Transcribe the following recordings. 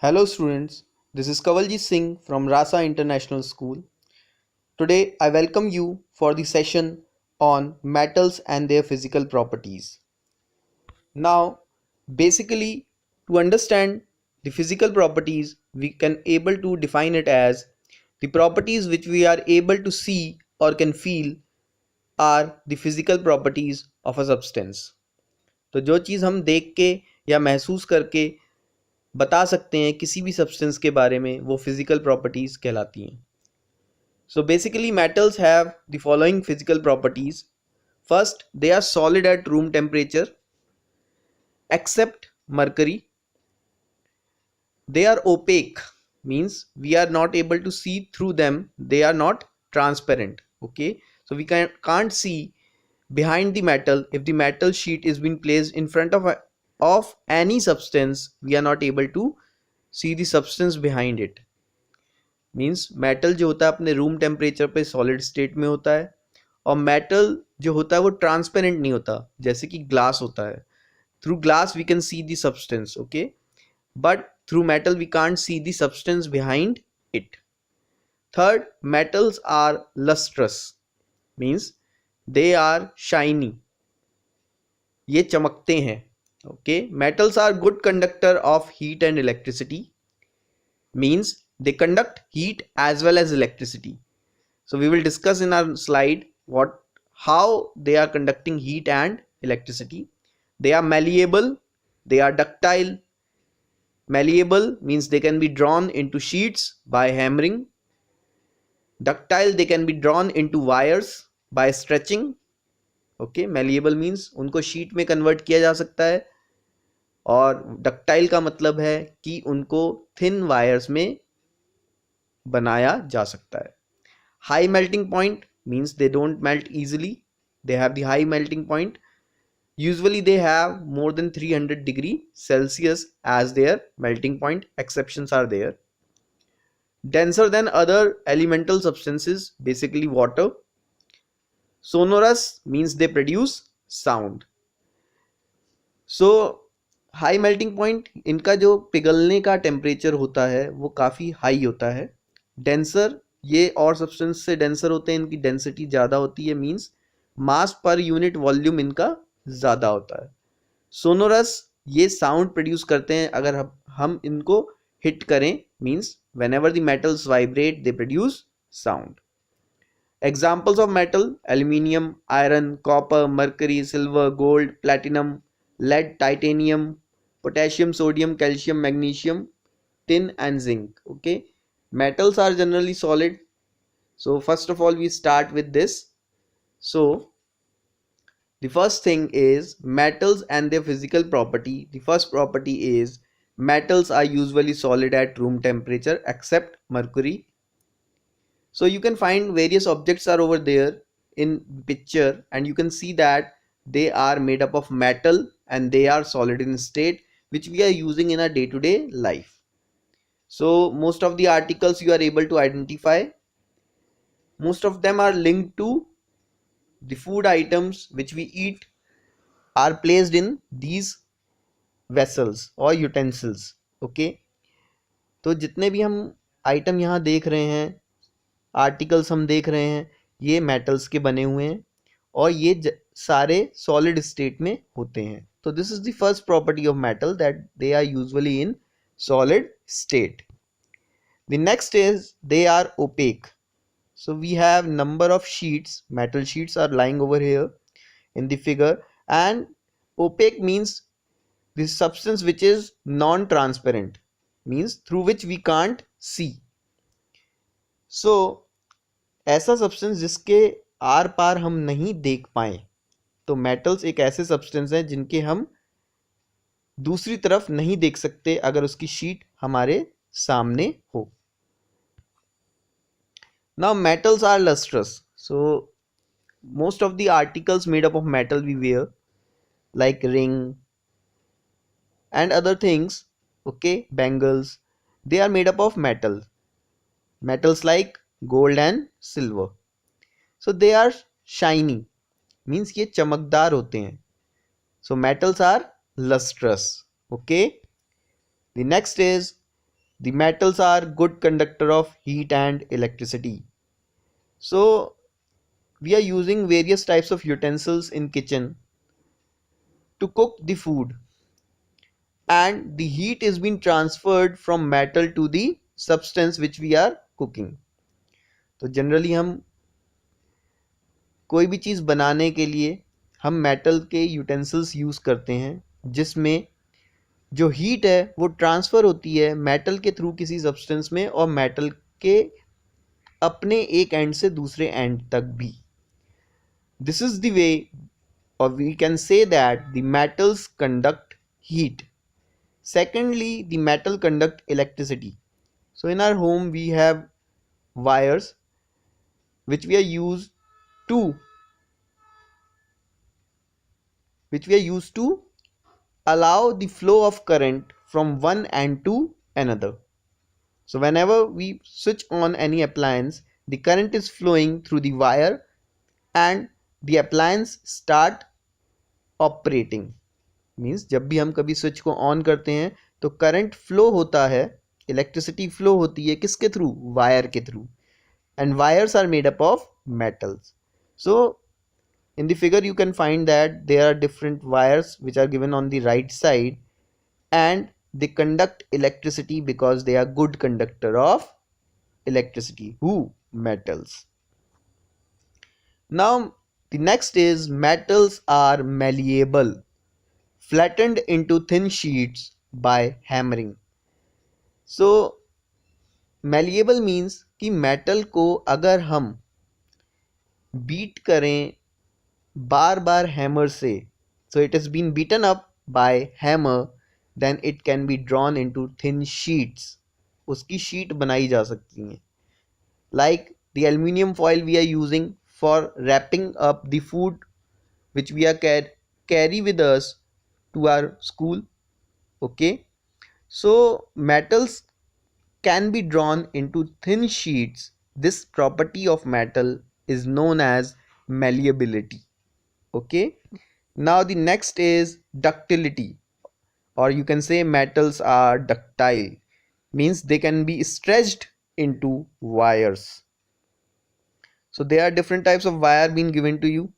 Hello students, this is Kawalji Singh from Rasa International School. Today I welcome you for the session on metals and their physical properties. Now basically to understand the physical properties we can able to define it as the properties which we are able to see or can feel are the physical properties of a substance. तो जो चीज़ हम देख के या महसूस करके बता सकते हैं किसी भी सब्सटेंस के बारे में वो फिजिकल प्रॉपर्टीज कहलाती हैं. So basically metals have the following physical properties. First, they are solid at room temperature except mercury. They are opaque, means we are not able to see through them. They are not transparent. Okay, so we can't see behind the metal. If the metal sheet is being placed in front of any substance, we are not able to see the substance behind it. Means metal जो होता है अपने room temperature पे solid state में होता है और metal जो होता है वो ट्रांसपेरेंट नहीं होता जैसे कि ग्लास होता है. Through glass we can see the substance, okay, but through metal we can't see the substance behind it. Third, metals are lustrous, means they are shiny, ये चमकते हैं. Okay, metals are good conductor of heat and electricity, means they conduct heat as well as electricity. So we will discuss in our slide how they are conducting heat and electricity. They are malleable, they are ductile. Malleable means they can be drawn into sheets by hammering. Ductile, they can be drawn into wires by stretching. Okay, malleable means उनको sheet में convert किया जा सकता है और ductile का मतलब है कि उनको थिन वायर्स में बनाया जा सकता है. High melting point means they don't melt easily, they have the high melting point. Usually they have more than 300 degree Celsius as their melting point. Exceptions are there. Denser than other elemental substances, basically water. Sonorous means they produce sound. So high melting point, इनका जो पिघलने का temperature होता है वो काफ़ी high होता है. डेंसर, ये और सब्सटेंस से डेंसर होते हैं, इनकी डेंसिटी ज़्यादा होती है, मींस मास पर यूनिट वॉल्यूम इनका ज़्यादा होता है. सोनोरस, ये साउंड प्रोड्यूस करते हैं अगर हम इनको हिट करें, means when ever the metals vibrate they produce sound. Examples of metal: aluminium, iron, copper, mercury, silver, gold, platinum, lead, titanium, potassium, sodium, calcium, magnesium, tin and zinc. Okay, metals are generally solid. So first of all we start with this. So the first thing is metals and their physical property. The first property is metals are usually solid at room temperature except mercury. So you can find various objects are over there in picture and you can see that they are made up of metal and they are solid in state, which we are using in our day-to-day life. So most of the articles you are able to identify, most of them are linked to the food items which we eat are placed in these vessels or utensils. Okay, तो जितने भी हम item यहाँ देख रहे हैं, articles हम देख रहे हैं, ये मेटल्स के बने हुए हैं और ये सारे सॉलिड स्टेट में होते हैं. तो this is the first property of metal, that they are usually in solid state. The next is they are opaque. So we have number of sheets, metal sheets are lying over here in the figure, and opaque means the substance which is non-transparent, means through which we can't see. So ऐसा substance जिसके are पार हम नहीं देख पाए, तो metals एक ऐसे substance हैं जिनके हम दूसरी तरफ नहीं देख सकते अगर उसकी शीट हमारे सामने हो. Now metals are lustrous. So most of the articles made up of metal we wear, like ring and other things, okay, bangles, they are made up of metal. Metals like gold and silver. So they are shiny, means ये चमकदार होते हैं. So metals are lustrous. Okay. The next is The metals are good conductor of heat and electricity. So we are using various types of utensils in kitchen to cook the food, and the heat is being transferred from metal to the substance which we are cooking. तो generally हम कोई भी चीज़ बनाने के लिए हम metal के utensils use करते हैं, जिसमें जो हीट है वो ट्रांसफ़र होती है मेटल के थ्रू किसी सब्सटेंस में, और मेटल के अपने एक एंड से दूसरे एंड तक भी. This is the way, or we can say that the metals conduct heat. Secondly, the metal conduct electricity. So in our home we have wires which we are used to allow the flow of current from one end to another. So whenever we switch on any appliance, the current is flowing through the wire and the appliance start operating. Means जब भी हम कभी switch को on करते हैं तो current flow होता है, इलेक्ट्रिसिटी फ्लो होती है किसके थ्रू? वायर के through. And wires are made up of metals. So in the figure you can find that there are different wires which are given on the right side, and they conduct electricity because they are good conductor of electricity. Who? Metals. Now the next is metals are malleable, flattened into thin sheets by hammering. So malleable means कि metal को अगर हम beat करें बार बार hammer से, so it has been beaten up by hammer, then it can be drawn into thin sheets. उसकी sheet बनाई जा सकती हैं. Like the aluminium foil we are using for wrapping up the food which we are carry with us to our school. Okay, so metals can be drawn into thin sheets. This property of metal is known as malleability. Okay, now the next is ductility, or you can say metals are ductile, means they can be stretched into wires. So there are different types of wire being given to you.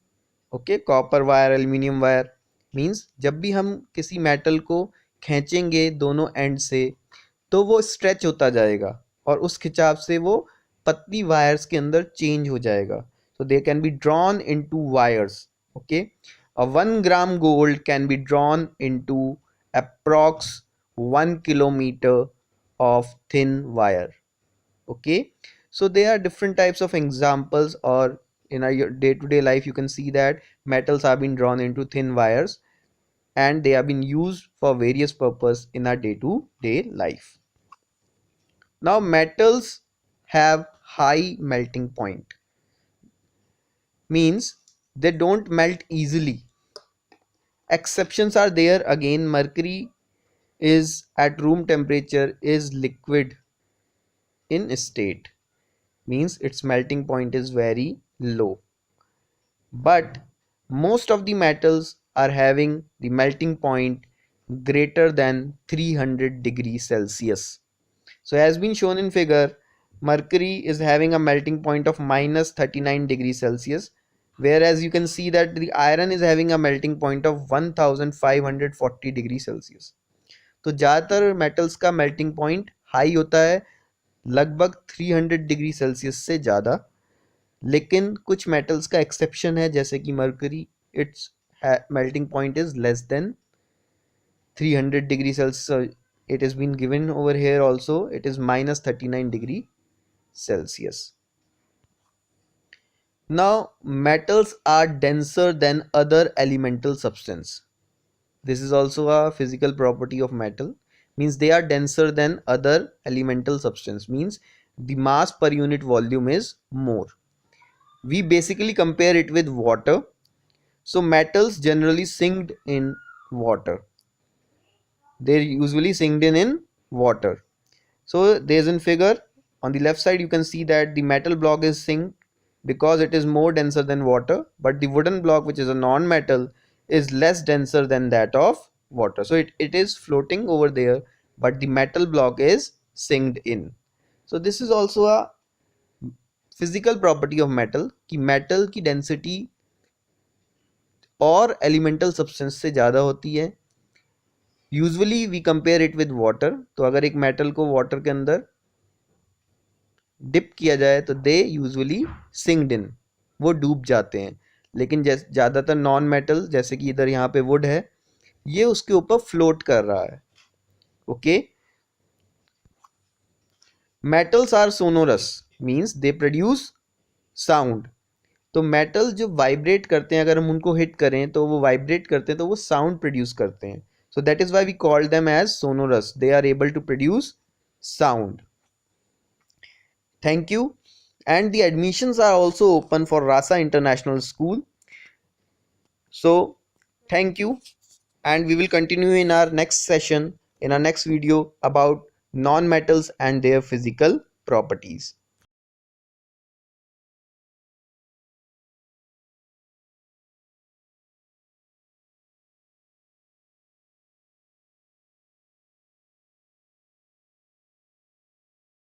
Okay, copper wire, aluminium wire. Means जब भी हम किसी metal को खींचेंगे दोनों and से तो वो स्ट्रेच होता जाएगा और उस खिंचाव से वो पतली वायर्स के अंदर चेंज हो जाएगा. So they can be drawn into wires. Okay, a 1 gram gold can be drawn into approx 1 kilometer of thin wire. Okay, so there are different types of examples, or in our day-to-day life you can see that metals have been drawn into thin wires and they have been used for various purposes in our day-to-day life. Now metals have high melting point, means they don't melt easily. Exceptions are there. Again, mercury is at room temperature is liquid in state, means its melting point is very low. But most of the metals are having the melting point greater than 300 degrees Celsius. So as been shown in figure, mercury is having a melting point of minus 39 degrees Celsius, whereas you can see that the iron is having a melting point of 1540 degree Celsius. तो ज़्यादातर metals का melting point high होता है, लगभग 300 degree Celsius से ज़्यादा. लेकिन कुछ मेटल्स का एक्सेप्शन है, जैसे कि mercury, it's melting point is less than 300 degree Celsius. It has been given over here also, it is minus 39 degree Celsius. Now metals are denser than other elemental substance. This is also a physical property of metal, means they are denser than other elemental substance, means the mass per unit volume is more. We basically compare it with water. So metals generally sinked in water. They're usually sinked in water. So there's in figure on the left side you can see that the metal block is sinked because it is more denser than water, but the wooden block, which is a non-metal, is less denser than that of water. So it is floating over there, but the metal block is sinked in. So this is also a physical property of metal कि metal की density और elemental substance से ज़्यादा होती है. Usually we compare it with water. तो अगर एक मेटल को वाटर के अंदर डिप किया जाए तो दे यूजुअली सिंक्ड इन, वो डूब जाते हैं. लेकिन जैसे ज़्यादातर नॉन मेटल जैसे कि इधर यहाँ पे वुड है, ये उसके ऊपर फ्लोट कर रहा है. Okay. Metals are sonorous means they produce sound. तो मेटल जो वाइब्रेट करते हैं, अगर हम उनको हिट करें तो वो वाइब्रेट करते हैं, तो वो साउंड प्रोड्यूस करते हैं. So that is why we call them as sonorous. They are able to produce sound. Thank you. And the admissions are also open for Rasa International School. So thank you. And we will continue in our next session, in our next video, about non-metals and their physical properties.